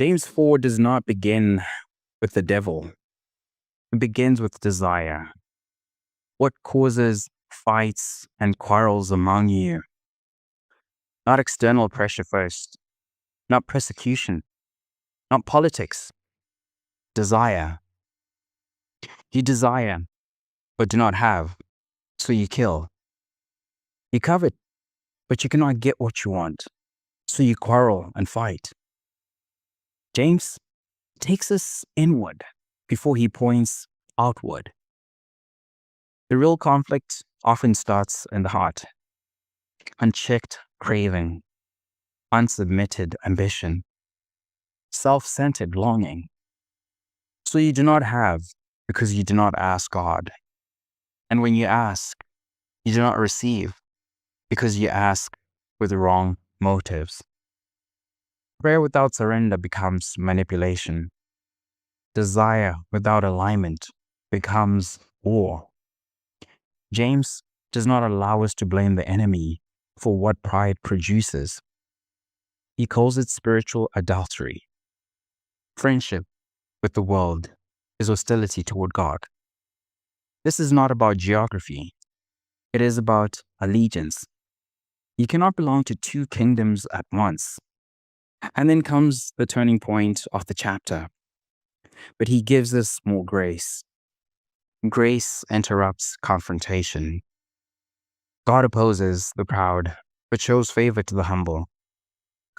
James 4 does not begin with the devil. It begins with desire. What causes fights and quarrels among you? Not external pressure first, not persecution, not politics. Desire. You desire, but do not have, so you kill. You covet, but you cannot get what you want, so you quarrel and fight. James takes us inward before he points outward. The real conflict often starts in the heart. Unchecked craving, unsubmitted ambition, self-centered longing. So you do not have because you do not ask God. And when you ask, you do not receive because you ask with the wrong motives. Prayer without surrender becomes manipulation. Desire without alignment becomes war. James does not allow us to blame the enemy for what pride produces. He calls it spiritual adultery. Friendship with the world is hostility toward God. This is not about geography. It is about allegiance. You cannot belong to two kingdoms at once. And then comes the turning point of the chapter. But he gives us more grace. Grace interrupts confrontation. God opposes the proud, but shows favor to the humble.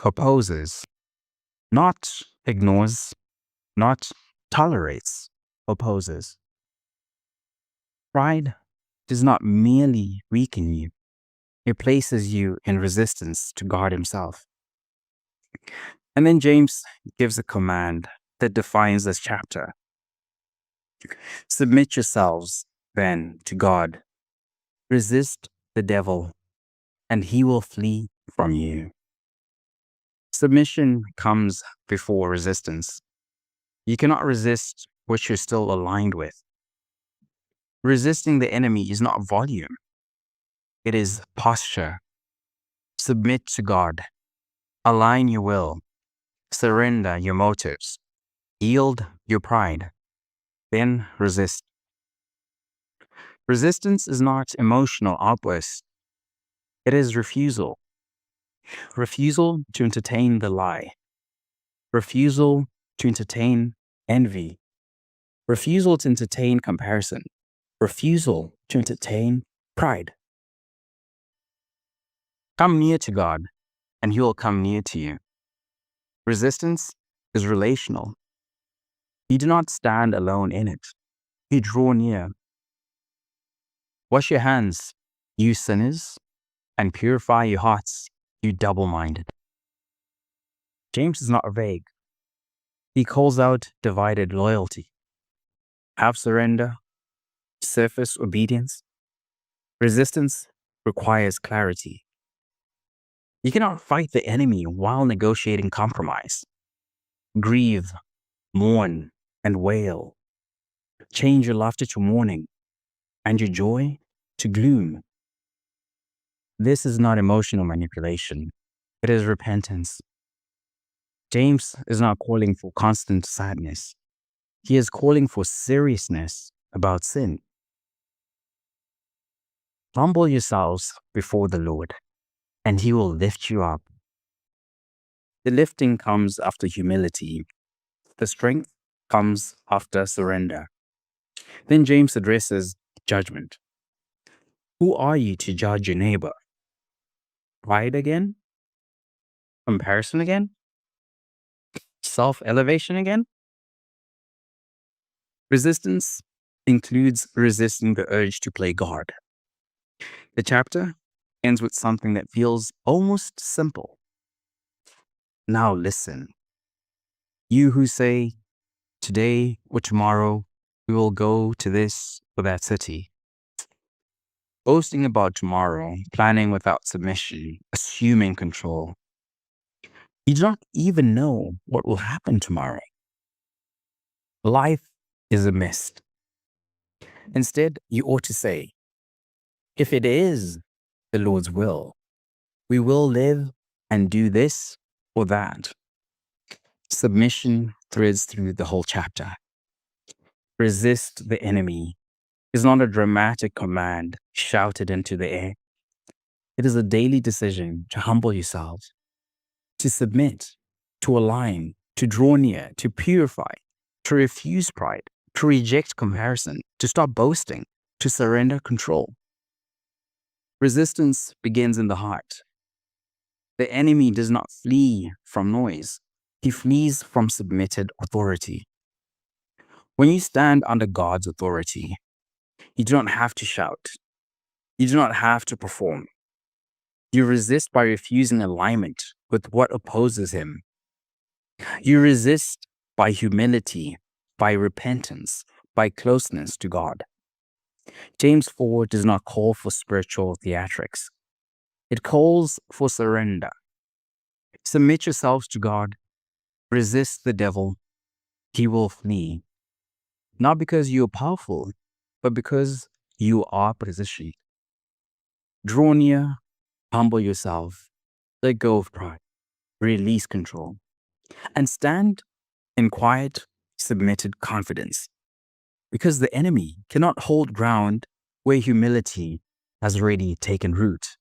Opposes, not ignores, not tolerates, opposes. Pride does not merely weaken you, it places you in resistance to God himself. And then James gives a command that defines this chapter. Submit yourselves, then, to God. Resist the devil, and he will flee from you. Submission comes before resistance. You cannot resist what you're still aligned with. Resisting the enemy is not volume. It is posture. Submit to God. Align your will. Surrender your motives. Yield your pride. Then resist. Resistance is not emotional outburst. It is refusal. Refusal to entertain the lie. Refusal to entertain envy. Refusal to entertain comparison. Refusal to entertain pride. Come near to God, and he will come near to you. Resistance is relational. You do not stand alone in it. You draw near. Wash your hands, you sinners, and purify your hearts, you double-minded. James is not vague. He calls out divided loyalty, half surrender, surface obedience. Resistance requires clarity. You cannot fight the enemy while negotiating compromise. Grieve, mourn, and wail. Change your laughter to mourning and your joy to gloom. This is not emotional manipulation. It is repentance. James is not calling for constant sadness. He is calling for seriousness about sin. Humble yourselves before the Lord, and he will lift you up. The lifting comes after humility. The strength comes after surrender. Then James addresses judgment. Who are you to judge your neighbor? Pride again? Comparison again? Self-elevation again? Resistance includes resisting the urge to play God. The chapter ends with something that feels almost simple. Now listen. You who say, today or tomorrow, we will go to this or that city. Boasting about tomorrow, planning without submission, assuming control. You do not even know what will happen tomorrow. Life is a mist. Instead, you ought to say, if it is the Lord's will, we will live and do this or that. Submission threads through the whole chapter. Resist the enemy is not a dramatic command shouted into the air. It is a daily decision to humble yourself, to submit, to align, to draw near, to purify, to refuse pride, to reject comparison, to stop boasting, to surrender control. Resistance begins in the heart. The enemy does not flee from noise. He flees from submitted authority. When you stand under God's authority, you do not have to shout. You do not have to perform. You resist by refusing alignment with what opposes him. You resist by humility, by repentance, by closeness to God. James 4 does not call for spiritual theatrics. It calls for surrender. Submit yourselves to God. Resist the devil. He will flee. Not because you are powerful, but because you are positioned. Draw near, humble yourself, let go of pride, release control, and stand in quiet, submitted confidence. Because the enemy cannot hold ground where humility has already taken root.